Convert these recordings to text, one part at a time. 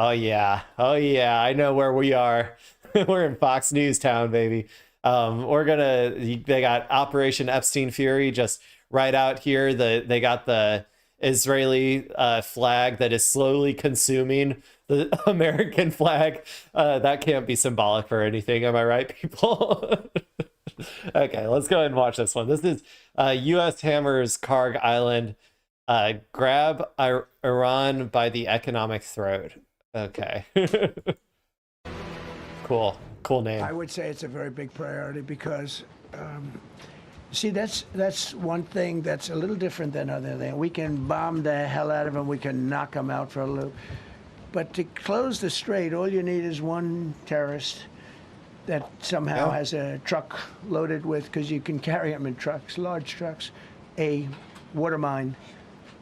Oh yeah. Oh yeah. I know where we are. We're in Fox News town, baby. They got Operation Epstein Fury just right out here. They got the Israeli flag that is slowly consuming the American flag. That can't be symbolic for anything. Am I right, people? Okay, let's go ahead and watch this one. This is U.S. hammers Karg Island. Grab Iran by the economic throat. Okay. Cool. Cool name. I would say it's a very big priority because, see, that's one thing that's a little different than other things. We can bomb the hell out of them. We can knock them out for a loop. But to close the strait, all you need is one terrorist that somehow has a truck loaded with, because you can carry them in trucks, large trucks, a water mine,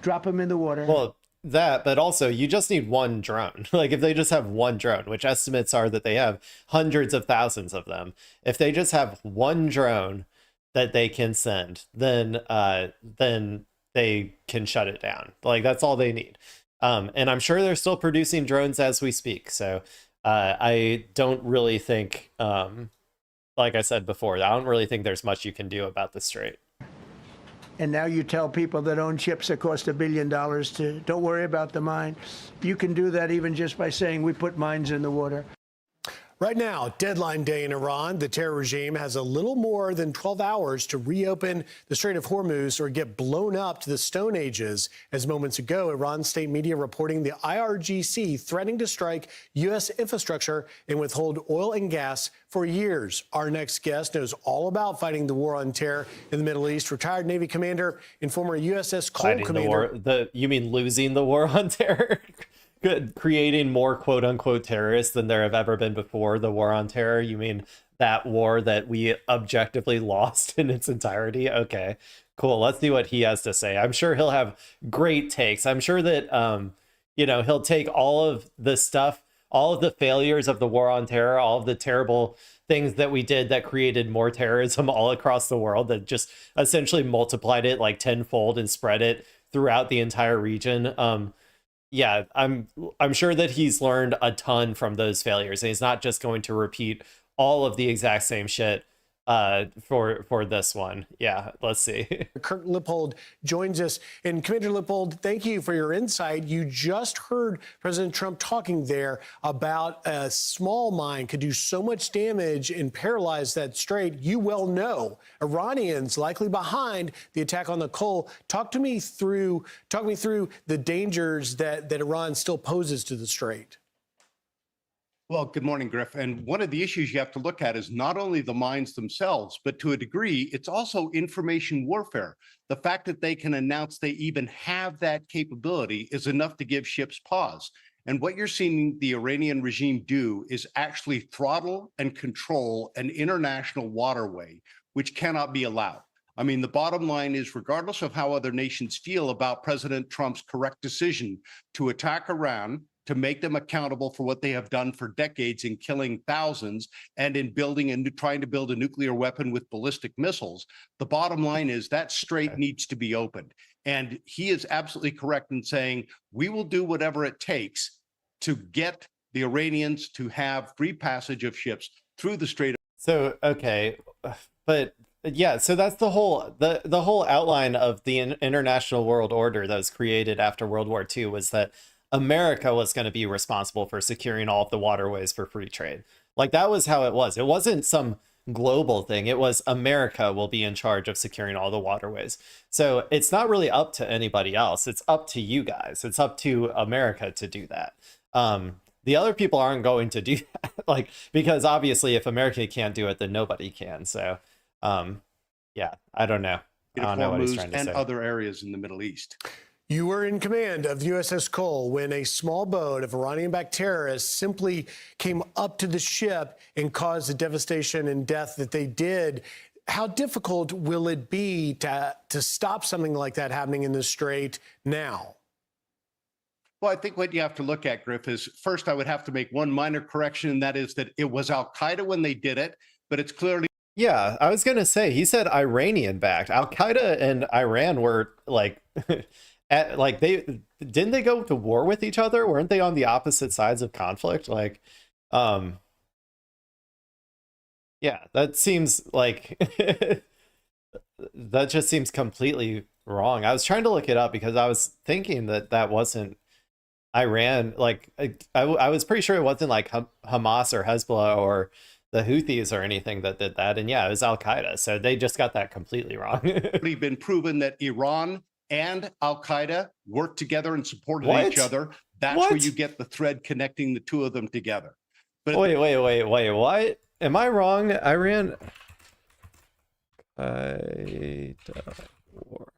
drop them in the water. Well, that, but also you just need one drone. Like if they just have one drone, which estimates are that they have hundreds of thousands of them. If they just have one drone that they can send, then they can shut it down. Like that's all they need. And I'm sure they're still producing drones as we speak. So I don't really think, like I said before, I don't really think there's much you can do about the strait. And now you tell people that own ships that cost $1 billion to don't worry about the mine. You can do that even just by saying we put mines in the water. Right now, deadline day in Iran, the terror regime has a little more than 12 hours to reopen the Strait of Hormuz or get blown up to the Stone Ages. As moments ago, Iran state media reporting the IRGC threatening to strike U.S. infrastructure and withhold oil and gas for years. Our next guest knows all about fighting the war on terror in the Middle East. Retired Navy commander and former USS Cole Fighting commander. the war, you mean losing the war on terror? Creating more quote unquote terrorists than there have ever been before the war on terror? You mean that war that we objectively lost in its entirety? Okay, cool. Let's see what he has to say. I'm sure he'll have great takes. I'm sure that he'll take all of the stuff, all of the failures of the war on terror, all of the terrible things that we did that created more terrorism all across the world, that just essentially multiplied it like tenfold and spread it throughout the entire region. Yeah, I'm sure that he's learned a ton from those failures, and he's not just going to repeat all of the exact same shit for this one. Yeah, let's see. Kurt Lippold joins us. And Commander Lippold, thank you for your insight. You just heard President Trump talking there about a small mine could do so much damage and paralyze that strait. You well know Iranians likely behind the attack on the Cole. Talk me through the dangers that Iran still poses to the strait. Well, good morning, Griff. And one of the issues you have to look at is not only the mines themselves, but to a degree, it's also information warfare. The fact that they can announce they even have that capability is enough to give ships pause. And what you're seeing the Iranian regime do is actually throttle and control an international waterway, which cannot be allowed. I mean, the bottom line is, regardless of how other nations feel about President Trump's correct decision to attack Iran, to make them accountable for what they have done for decades in killing thousands and in building and trying to build a nuclear weapon with ballistic missiles. The bottom line is that strait needs to be opened. And he is absolutely correct in saying, we will do whatever it takes to get the Iranians to have free passage of ships through the Strait. So, okay, but yeah, so that's the whole outline of the international world order that was created after World War II, was that America was going to be responsible for securing all of the waterways for free trade. Like that was how it was. It wasn't some global thing. It was America will be in charge of securing all the waterways. So it's not really up to anybody else. It's up to you guys. It's up to America to do that. The other people aren't going to do that, like, because obviously if America can't do it, then nobody can. So yeah, I don't know. I don't know what he's trying to say. And other areas in the Middle East. You were in command of USS Cole when a small boat of Iranian-backed terrorists simply came up to the ship and caused the devastation and death that they did. How difficult will it be to stop something like that happening in the strait now? Well, I think what you have to look at, Griff, is first I would have to make one minor correction, and that is that it was Al-Qaeda when they did it, but it's clearly... Yeah, I was going to say, he said Iranian-backed. Al-Qaeda and Iran were like... like didn't they go to war with each other? Weren't they on the opposite sides of conflict? Like, yeah, that seems like that just seems completely wrong. I was trying to look it up because I was thinking that that wasn't Iran. Like, I was pretty sure it wasn't like Hamas or Hezbollah or the Houthis or anything that did that. And yeah, it was Al Qaeda. So they just got that completely wrong. Already been proven that Iran and Al Qaeda work together and supported What? each other. That's What? where you get the thread connecting the two of them together. But Wait, what? Am I wrong? Iran. Qaeda war.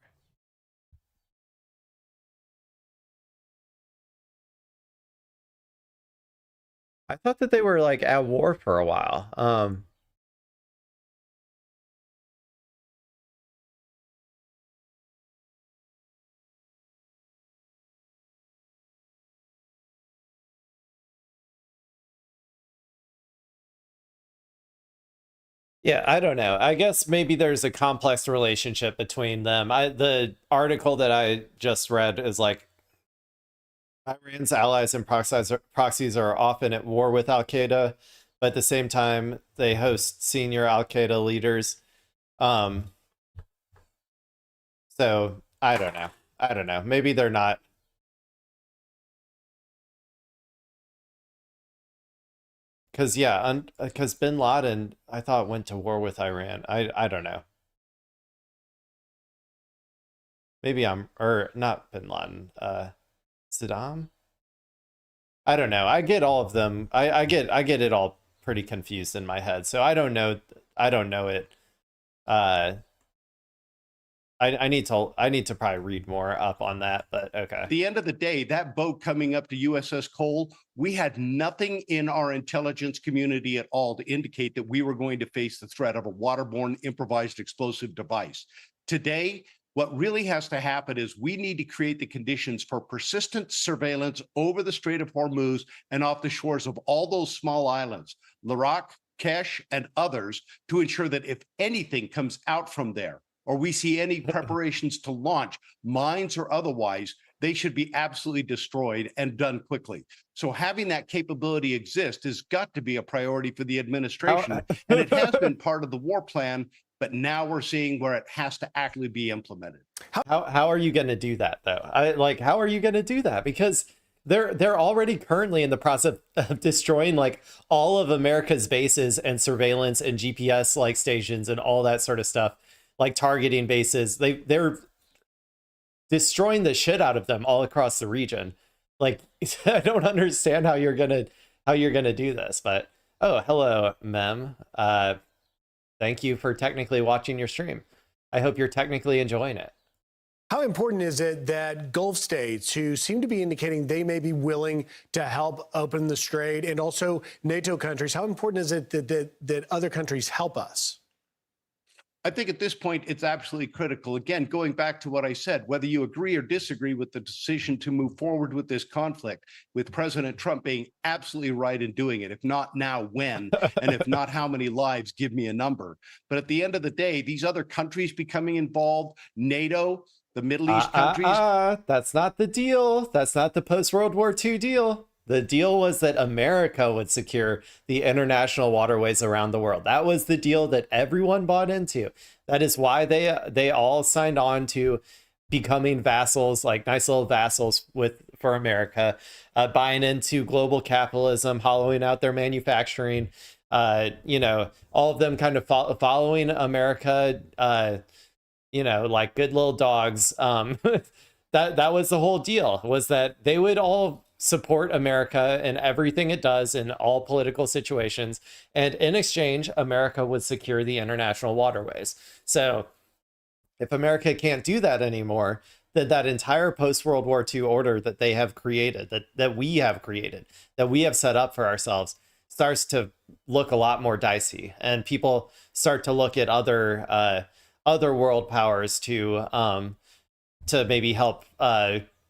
I thought that they were like at war for a while. Yeah, I don't know. I guess maybe there's a complex relationship between them. The article that I just read is like Iran's allies and proxies are often at war with Al Qaeda, but at the same time they host senior Al Qaeda leaders. Um, so I don't know. I don't know. Maybe they're not. Because yeah, because Bin Laden, I thought went to war with Iran. I don't know. Maybe I'm or not Bin Laden. Saddam. I don't know. I get all of them. I get it all pretty confused in my head. So I don't know. I don't know it. Uh, I need to probably read more up on that. But okay. at the end of the day, that boat coming up to USS Cole, we had nothing in our intelligence community at all to indicate that we were going to face the threat of a waterborne improvised explosive device. Today, what really has to happen is we need to create the conditions for persistent surveillance over the Strait of Hormuz and off the shores of all those small islands, Larak, Kesh, and others, to ensure that if anything comes out from there, or we see any preparations to launch, mines or otherwise, they should be absolutely destroyed and done quickly. So having that capability exist has got to be a priority for the administration. And it has been part of the war plan, but now we're seeing where it has to actually be implemented. How are you going to do that though? How are you going to do that? Because they're already currently in the process of destroying like all of America's bases and surveillance and GPS like stations and all that sort of stuff, like targeting bases. They're destroying the shit out of them all across the region. Like, I don't understand how you're gonna do this. But oh, hello, Mem. Thank you for technically watching your stream. I hope you're technically enjoying it. How important is it that Gulf states who seem to be indicating they may be willing to help open the strait, and also NATO countries, how important is it that other countries help us? I think at this point, it's absolutely critical. Again, going back to what I said, whether you agree or disagree with the decision to move forward with this conflict, with President Trump being absolutely right in doing it. If not now, when? And if not, how many lives? Give me a number. But at the end of the day, these other countries becoming involved, NATO, the Middle East countries. That's not the deal. That's not the post-World War II deal. The deal was that America would secure the international waterways around the world. That was the deal that everyone bought into. That is why they all signed on to becoming vassals, like nice little vassals for America, buying into global capitalism, hollowing out their manufacturing, all of them kind of following America, like good little dogs. That was the whole deal, was that they would all support America and everything it does in all political situations. And in exchange, America would secure the international waterways. So if America can't do that anymore, then that entire post-World War II order that they have created, that we have created, that we have set up for ourselves, starts to look a lot more dicey. And people start to look at other world powers to maybe help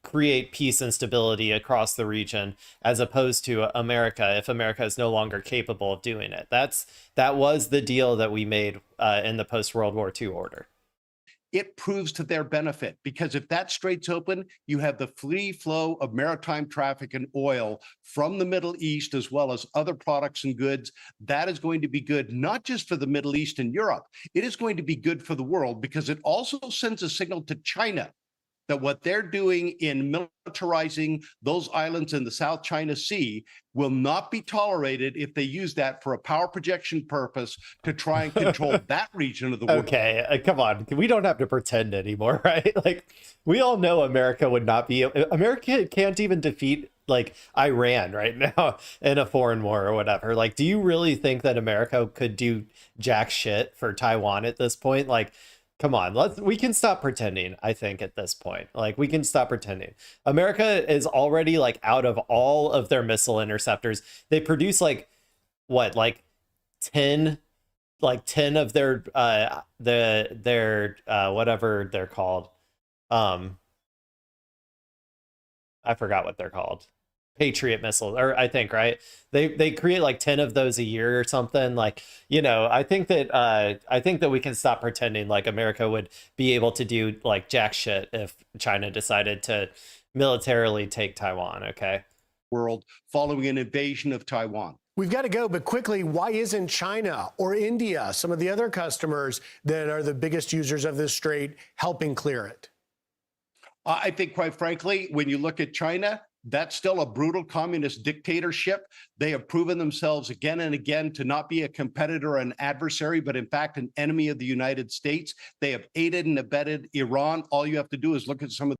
create peace and stability across the region, as opposed to America, if America is no longer capable of doing it. That was the deal that we made in the post-World War II order. it proves to their benefit, because if that strait's open, you have the free flow of maritime traffic and oil from the Middle East, as well as other products and goods. That is going to be good, not just for the Middle East and Europe. It is going to be good for the world, because it also sends a signal to China that what they're doing in militarizing those islands in the South China Sea will not be tolerated if they use that for a power projection purpose to try and control that region of the world. Okay, come on. We don't have to pretend anymore, right? Like, we all know America would not be. America can't even defeat like Iran right now in a foreign war or whatever. Like, do you really think that America could do jack shit for Taiwan at this point? Like, come on, we can stop pretending, I think, at this point. Like, we can stop pretending. America is already like out of all of their missile interceptors. They produce like what, like 10 of their whatever they're called. I forgot what they're called. Patriot missiles, or I think, right? They create like 10 of those a year or something. Like, you know, I think that we can stop pretending like America would be able to do like jack shit if China decided to militarily take Taiwan. Okay. World following an invasion of Taiwan. We've got to go, but quickly, why isn't China or India, some of the other customers that are the biggest users of this strait, helping clear it? I think, quite frankly, when you look at China, that's still a brutal communist dictatorship. They have proven themselves again and again to not be a competitor or an adversary, but in fact, an enemy of the United States. They have aided and abetted Iran. All you have to do is look at some of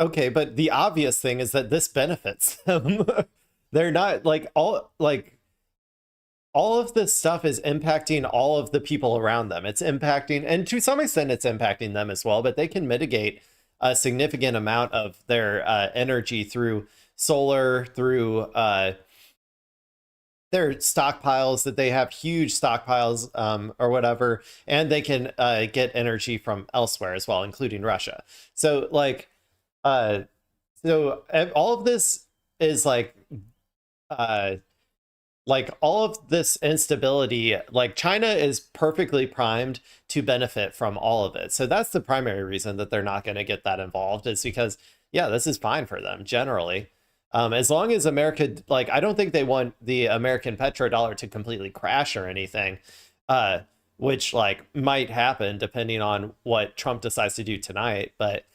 okay, but the obvious thing is that this benefits them. They're not like all of this stuff is impacting all of the people around them. It's impacting, and to some extent it's impacting them as well, but they can mitigate a significant amount of their energy through solar, through their stockpiles, that they have huge stockpiles or whatever, and they can get energy from elsewhere as well, including Russia. So like all of this is like all of this instability, like China is perfectly primed to benefit from all of it. So that's the primary reason that they're not going to get that involved, is because, yeah, this is fine for them generally. As long as America, like, I don't think they want the American petrodollar to completely crash or anything, which like might happen depending on what Trump decides to do tonight. But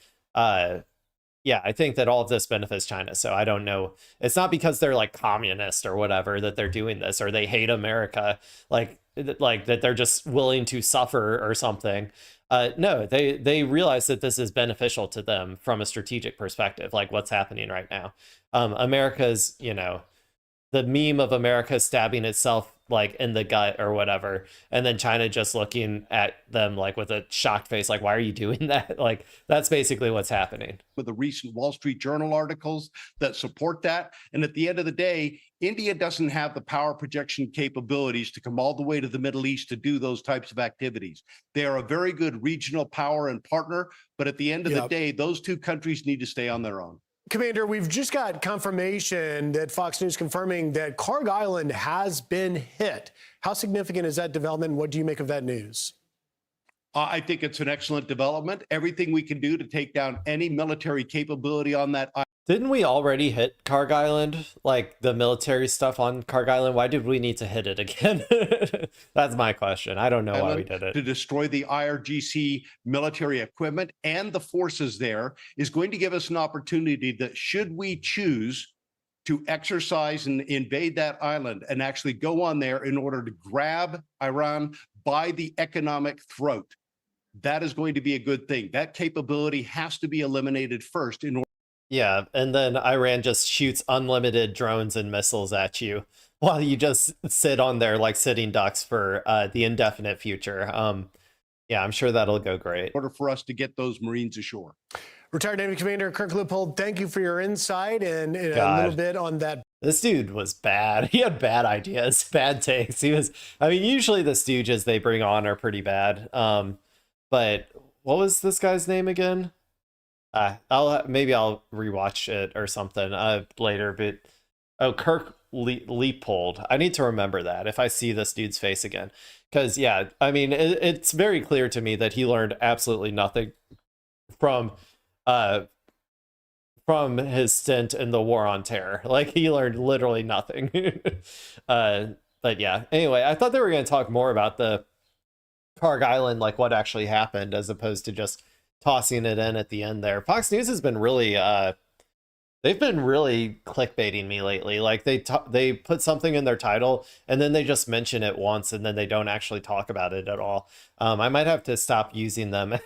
yeah, I think that all of this benefits China. So I don't know. It's not because they're like communist or whatever that they're doing this, or they hate America, like that they're just willing to suffer or something. No, they realize that this is beneficial to them from a strategic perspective, like what's happening right now. America's, you know, the meme of America stabbing itself like in the gut or whatever, and then China just looking at them like with a shocked face, like, why are you doing that? Like, that's basically what's happening. With the recent Wall Street Journal articles that support that. And at the end of the day, India doesn't have the power projection capabilities to come all the way to the Middle East to do those types of activities. They are a very good regional power and partner, but at the end of the day, those two countries need to stay on their own. Commander, we've just got confirmation that Fox News confirming that Kharg Island has been hit. How significant is that development? What do you make of that news? I think it's an excellent development. Everything we can do to take down any military capability on that island. Didn't we already hit Kharg Island? Like the military stuff on Kharg Island? Why did we need to hit it again? That's my question. I don't know why we did it. To destroy the IRGC military equipment and the forces there is going to give us an opportunity that, should we choose to exercise and invade that island and actually go on there in order to grab Iran by the economic throat, that is going to be a good thing. That capability has to be eliminated first in order. Yeah, and then Iran just shoots unlimited drones and missiles at you while you just sit on there like sitting ducks for the indefinite future. Yeah, I'm sure that'll go great. In order for us to get those Marines ashore. Retired Navy Commander Kirk Leupold, thank you for your insight and a little bit on that. This dude was bad. He had bad ideas, bad takes. I mean, usually the stooges they bring on are pretty bad. But what was this guy's name again? Maybe I'll rewatch it or something later, but Oh, Kirk Leopold. I need to remember that if I see this dude's face again. Because, yeah, I mean, it's very clear to me that he learned absolutely nothing from his stint in the War on Terror. Like, he learned literally nothing. But yeah, anyway, I thought they were going to talk more about the Karg Island, like what actually happened, as opposed to just tossing it in at the end there. Fox News has been really they've been really clickbaiting me lately. Like they put something in their title and then they just mention it once and then they don't actually talk about it at all. I might have to stop using them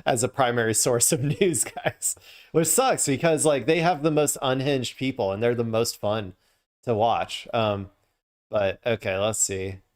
as a primary source of news, guys, which sucks because like they have the most unhinged people and they're the most fun to watch. But okay, let's see.